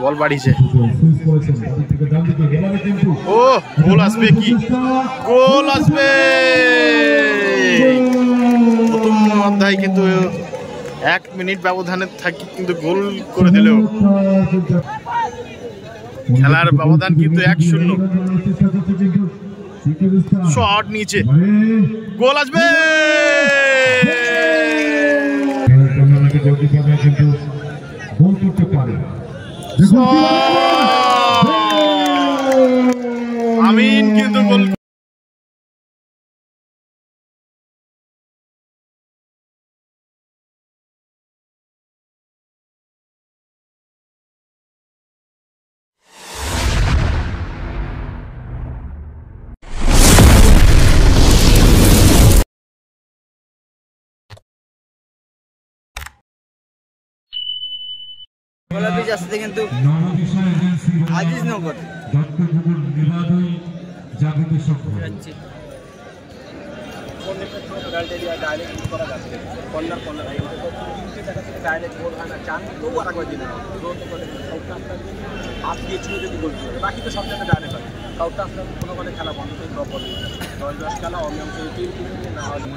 বল বাড়িয়েছে। ও গোল আসবে, কি গোল আসবে! প্রথম অধ্যায় কিন্তু 1 মিনিট ব্যবধানে থাকি কিন্তু গোল করে দিল। খেলার ব্যবধান কিন্তু 1-0। শট নিচে, গোল আসবে। আমিন কিন্তু গোল। কিন্তু আজিজ নগর বাকি তো সব জায়গায় ডাইরেক্ট হয়। সাউথ আফ্রিকা কোনো বলে খেলা বন্ধ করে ড্র করে 10 খেলা অনিয়ম না হলে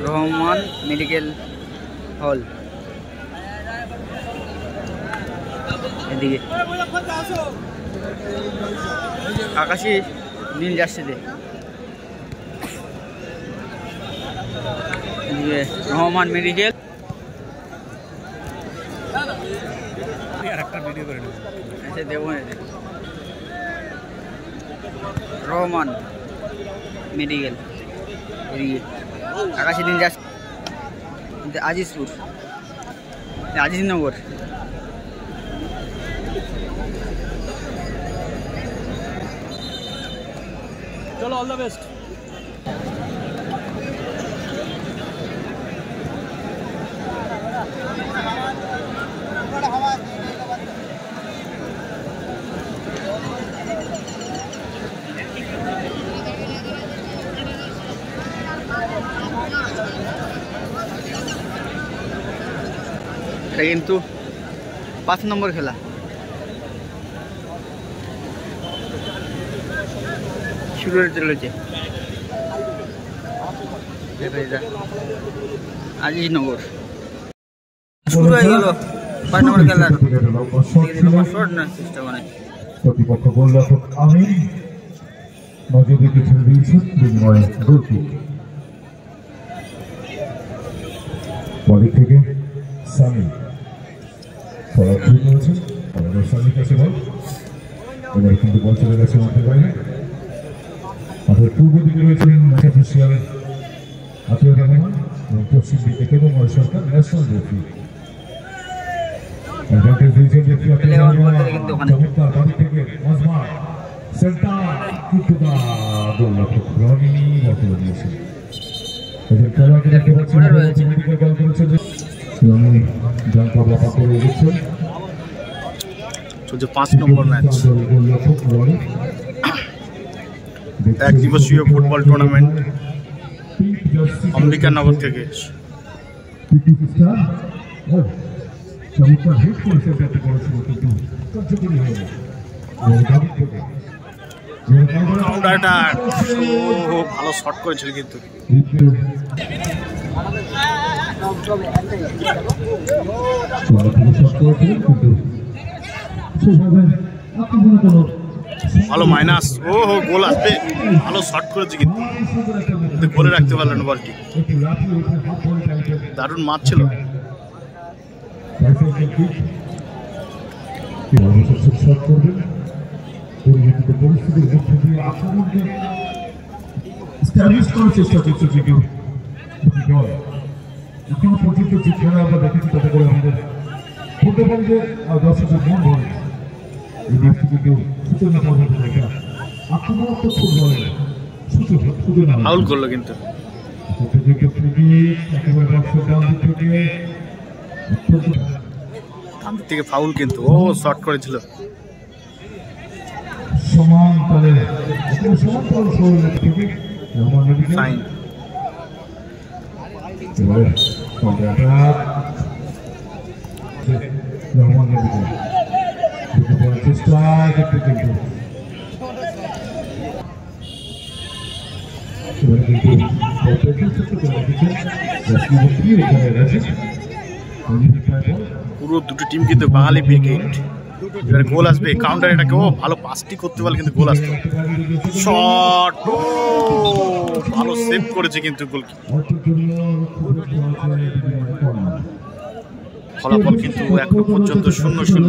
রহমান মেডিকেল হল। এদিকে আকাশি নীল জার্সিতে, এদিকে রহমান মেডিকেল। আচ্ছা দেব রহমান মেডিকেল, এদিকে আকাশি নীল জার্সি, আজিজপুর, আজিজনগর। চলো, অল দ্য বেস্ট। এটা কিন্তু 5 নম্বর খেলা। শুরু হয়ে চলেছে আজিজনগর। শুরু হয়ে গেল 5 নম্বর খেলার চেষ্টা করে প্রতিপক্ষ গোলরক্ষক আমিন নজর দিকে ছেড়ে দিয়েছেন বিনিময়ে গোলকিক। বডি থেকে সামি ফলাফল করেছেন, সামির কাছে বল। এবার কিন্তু বল চলে গেছে মাঠের বাইরে। মাঠের পূর্ব দিকে রয়েছেন অফিসিয়াল আতিউর রহমান এবং পশ্চিম দিকে কেবল সরকার ন্যাশনাল রেফারি। অ্যাডভান্টেজ দিয়েছেন রেফারি আতিউর রহমান। চমৎকার বাড়ি থেকে মজমা সেন্টার কুটুদা গোলরক্ষক রনি বল দিয়েছেন। এদের খেলোয়াড়কে দেখতে পাচ্ছি মেডিকেল বল করেছে যে রনি জানতা বাপা করে দিচ্ছেন। চলছে 5 নম্বর ম্যাচ, এক দিবসীয় ফুটবল টুর্নামেন্ট অম্বিকানগর থেকে। ভালো শট করেছিল কিন্তু ভালো মাইনাস। ও হো গোল আসবে, ভালো শট করেছে কিন্তু গোলে রাখতে পারলেন বলটি। দারুণ মাছ ছিল। চেষ্টা করছে যে কেউ এখনো পর্যন্ত যে খেলা আমরা দেখেছি তাতে করে আমাদের ফুটবলকে দর্শকের মন ভরে এই ম্যাচ থেকে কেউ সূচনা পর্যন্ত দেখা আক্রমণাত্মক ফুটবলের সূচনা ফাউল করলো কিন্তু থেকে ফাউল কিন্তু ও শর্ট করেছিল। সমান তালে সমান থেকে ফাইন রহমানের দিকে চেষ্টা করতে কিন্তু পুরো দুটো টিম কিন্তু বাঙালি ব্রিগেড। এবার গোল আসবে, কাউন্টার এটাকে ও ভালো পাসটি করতে পারলে কিন্তু গোল আসতো। শট ভালো সেভ করেছে কিন্তু গোলকিপার। ফলাফল কিন্তু এখনো পর্যন্ত 0-0।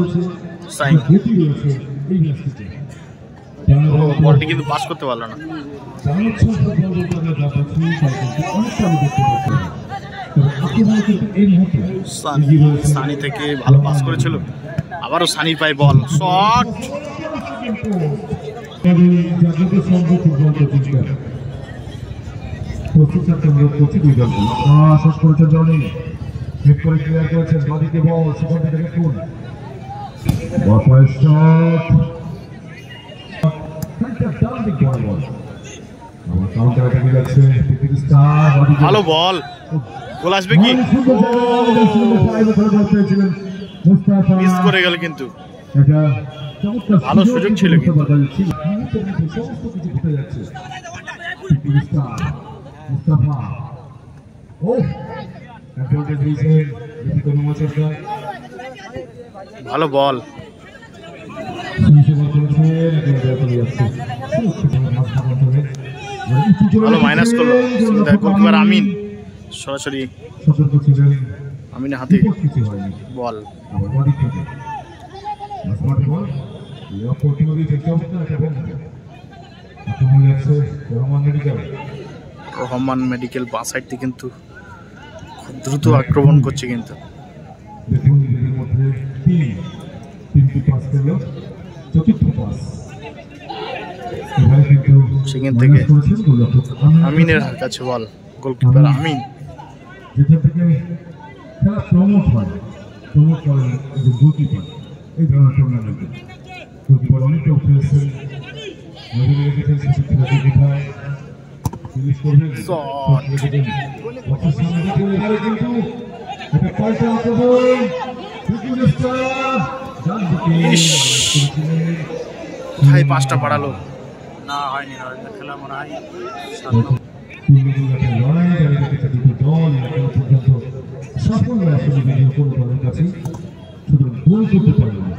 বলটি কিন্তু পাস করতে পারলো না। সানি থেকে ভালো পাস করেছিল, আবারও সানির পায়ে বল, শট ভালো বল, গোল আসবে কি? মিস করে গেল কিন্তু ভালো সুযোগ ছিল কিন্তু। ভালো বল, ভালো মাইনাস করলো গোলকিপার আমিন। সরাসরি আমিনের হাতে বল। রহমান মেডিকেল বাঁ সাইড থেকে কিন্তু খুব দ্রুত আক্রমণ করছে কিন্তু। সেখান থেকে আমিনের কাছে বল, গোলকিপার আমিন। যেটা থেকে খেলা প্রমোট হয়, প্রমোট করেন গোলকিপার এই ধরনের টুর্নামেন্টে। গোলকিপার অনেকটা উঠে এসেছেন, নজরে রেখেছেন সেক্ষেত্রে গোলকিপার ফিনিশ করবেন। কিন্তু এটা পাল্টা আক্রমণ, কোথায় পাঁচটা পাড়ালো না, হয়নি খেলা মনে হয়। সাফল্য আসলে ভিডিও কোনো দলের কাছে শুধু গোল করতে পারবে না।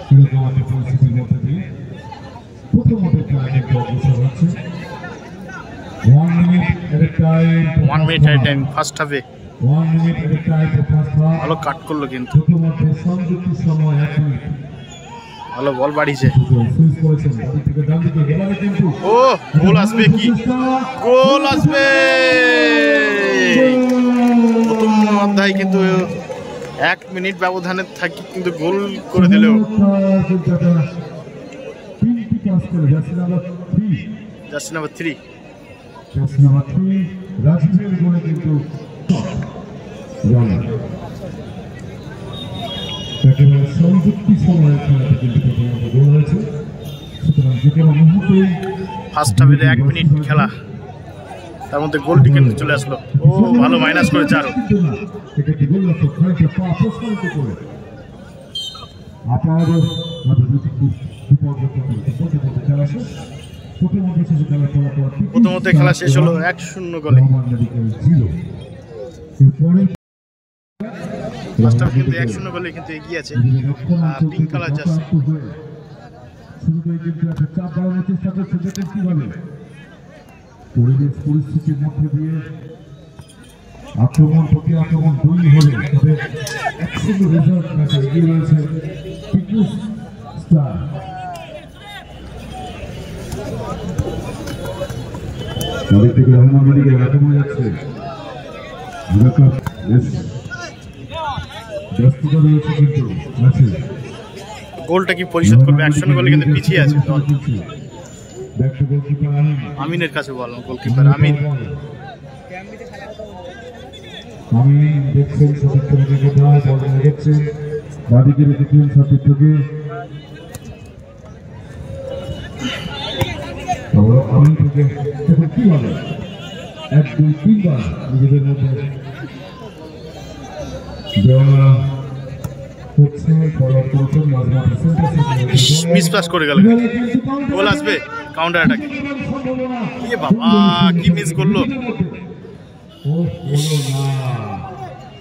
সেরকম একটা পরিস্থিতির মধ্যে দিয়ে প্রথমত কিন্তু অগ্রসর হচ্ছে। 1 মিনিট এট এ টাইম ফার্স্ট হাফে 1 মিনিট এট এ টাইম ফার্স্ট হাফ। ভালো কাট করলো কিন্তু, প্রথমত সংযুক্তির সময় 1 মিনিট। ভালো বল বাড়িয়েছে, সুইচ করেছেন বাড়ি থেকে ডান দিকে, এবারে কিন্তু ও গোল আসবে কি? গোল আসবে। প্রথম অধ্যায় কিন্তু 1 মিনিট ব্যবধানে থাকি কিন্তু গোল করে দিল। জার্সি নাম্বার 3 রাজীবের গোলে কিন্তু একেবারে সংযুক্তি সময়ের খেলাতে কিন্তু প্রথমত গোল হয়েছে। সুতরাং যে কোনো মুহূর্তেই ফার্স্ট হাফে 1 মিনিট খেলা, তার মধ্যে গোলটি কিন্তু চলে আসলো। ও ভালো মাইনাস করেছে আরো। প্রথমত খেলা শেষ হলো 1-0 গোলে। ফার্স্ট হাফ কিন্তু 1-0 গোলে কিন্তু এগিয়ে আছে পিঙ্ক কালার জার্সি। পরিবেশ পরিস্থিতির মধ্যে দিয়ে আক্রমণ প্রতি আক্রমণ দুই হলে তবে একসঙ্গে রেজাল্ট ম্যাচে এগিয়ে রয়েছে পিকনিক স্টার। তাদের থেকে রহমান মেডিকেল আক্রমণ যাচ্ছে, ব্যস্ততা রয়েছে কিন্তু ম্যাচে। গোলটা কি পরিশোধ করবে? 1-0 গোলে কিন্তু পিছিয়ে আছে দল। আমিনের কাছে বল, গোলকিপার আমিন। আমিন দেখছেন সতীর্থকে কোথায় বল দেখছেন, বাদিকে রেখেছেন সতীর্থকে। আমিন থেকে দেখুন কি হবে, 1-2-3 বার নিজেদের মধ্যে দেওয়া মিস পাস করে গেল, গোল আসবে কাউন্টার অ্যাটাকে। এ বাবা কি মিস করলো,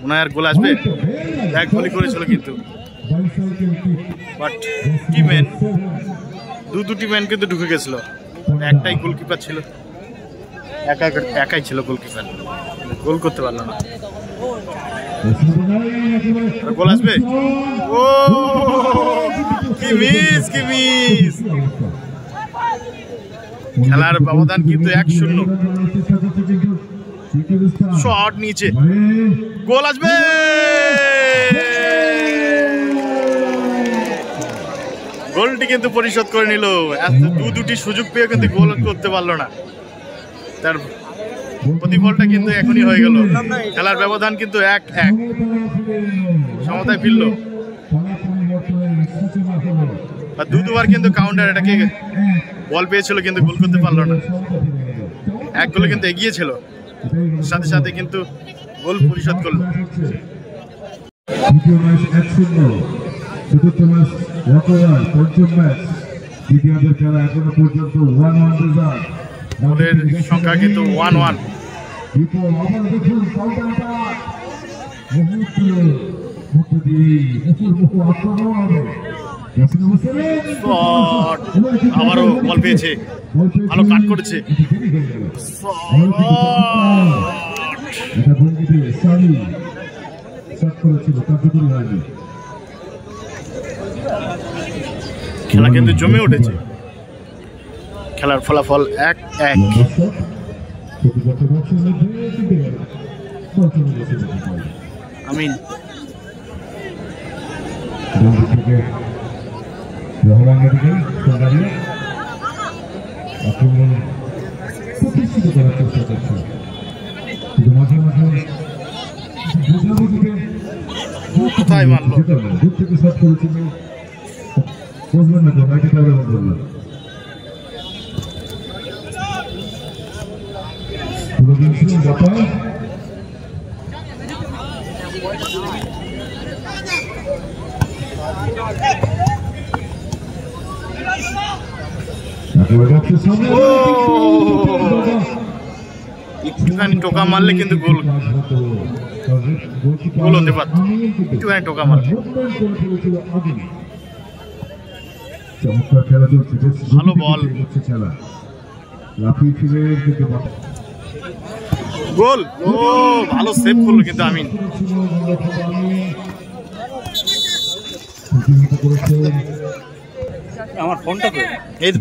মনে হয় আর গোল আসবে। এক গোলই করেছিল কিন্তু, বাট টিমেন দুটি ম্যান কিন্তু ঢুকে গেছিল, একটাই গোলকিপার ছিল, একাই ছিল গোলকিপার, গোল করতে পারলো না। গোল আসবে, ও কি মিস, কি মিস। খেলার ব্যবধান কিন্তু 1-0। শট নিচে, গোল আসবে। গোলটি কিন্তু পরিশোধ করে নিল, দুটি সুযোগ পেয়ে কিন্তু গোল করতে পারলো না। তার প্রতিফলটা কিন্তু এখনই হয়ে গেল। খেলার ব্যবধান কিন্তু 1-1, সমতায় ফিরল। দুবার কিন্তু কাউন্টার এটাকে বল পেয়েছিল কিন্তু গোল করতে পারলো না। এক গোলে কিন্তু এগিয়ে ছিল, সাথে সাথে কিন্তু গোল পরিশোধ করলো। চতুর্থ ম্যাচ পঞ্চম ম্যাচ, দ্বিতীয়ার্ধের খেলা এখনো পর্যন্ত 1-1 রেজাল্ট। গোলের সংখ্যা কিন্তু 1-1। আবারও বল পেয়েছে, ভালো কাট করেছে। খেলা কিন্তু জমে উঠেছে, খেলার ফলাফল 1-1। আমিন প্রতিষ্ঠিত করার চেষ্টা করছে, কিন্তু মাঝে মাঝে কোথায় মারলো, দূর থেকে শট করেছিল, বুঝলেন না তো নাকি তাহলে বললাম পুরো দিন ছিল ব্যাপার। একটুখানি টোকা মারলে কিন্তু গোল হতে পারত, একটুখানি টোকা মারলে। ভালো বল, গোল, ও ভালো সেভ করলো কিন্তু আমিন। আমার ফোনটা এই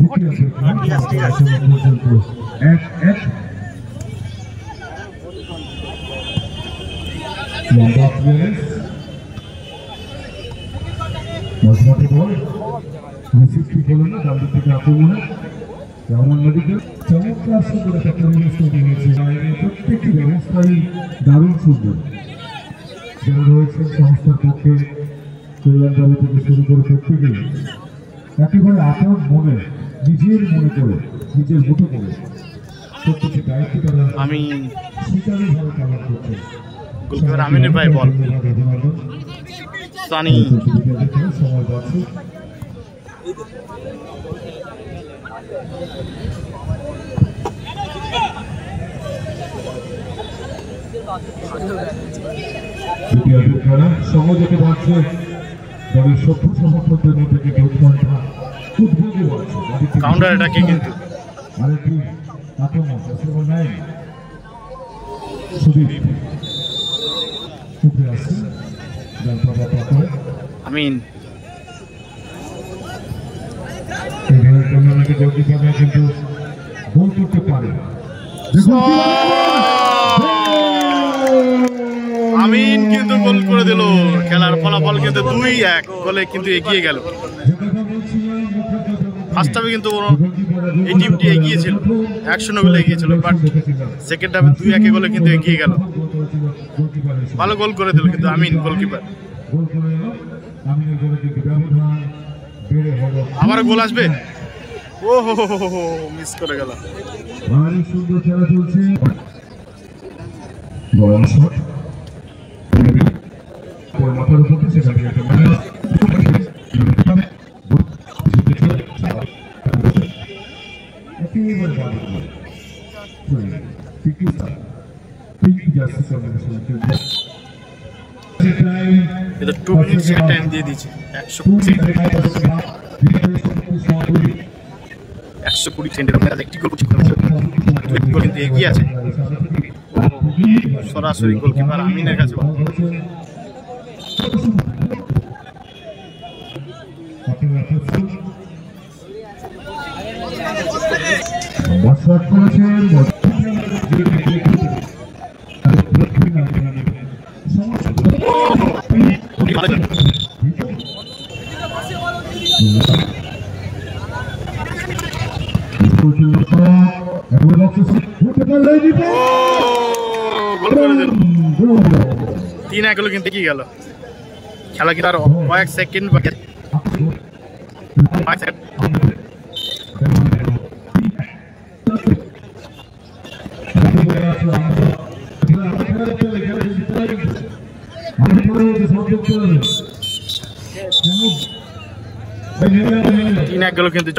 প্রত্যেকটি ব্যবস্থাই দারুণ সুন্দর, যারা রয়েছেন সংস্থার পক্ষে কল্যাণবাবু থেকে শুরু করে প্রত্যেকে একেবারে আপন মনে, নিজের মনে করে, নিজের মতো করে প্রত্যেকটি দায়িত্ব তারা আমি স্বীকারভাবে পালন করছেন। আমিনের ভাই বল সানি সময় পাচ্ছে দ্বিতীয়ার্ধের খেলা সহযোগে বাড়ছে দলের সভ্য সমর্থকদের মধ্যে থেকে উৎকণ্ঠা উদ্বেগও আছে। কাউন্টার অ্যাটাকে কিন্তু আরেকটি আক্রমণ নেয় সুদীপ উঠে আসছে, যার প্রভাব করে আমিন এই ধরনের টুর্নামেন্টে গোলকিপাররা কিন্তু গোল করতে পারে। আমিন কিন্তু গোল করে দিল, খেলার ফলাফল কিন্তু 2-1 গোলে কিন্তু এগিয়ে গেল। ফার্স্ট হাফে কিন্তু এই টিমটি এগিয়েছিল, 1-0 গোলে এগিয়েছিল, বাট সেকেন্ড হাফে 2-1 গোলে কিন্তু এগিয়ে গেল। ভালো গোল করে দিল কিন্তু আমিন গোলকিপার। আবারও গোল আসবে, ও হো মিস করে গেল। সুন্দর খেলা চলছে, বড় শট মাথার উপর সেখানে এটা 2 মিনিট টাইম দিয়ে দিয়েছে 120 সেকেন্ডের মধ্যে একটি গোল কিন্তু এগিয়ে আছে সরাসরি গোলকিপার আমিনের কাছে তিন এক কিন্তু কি গেল খেলা কিন্তু আর কয়েক সেকেন্ড বাকি তিন এক গেল কিন্তু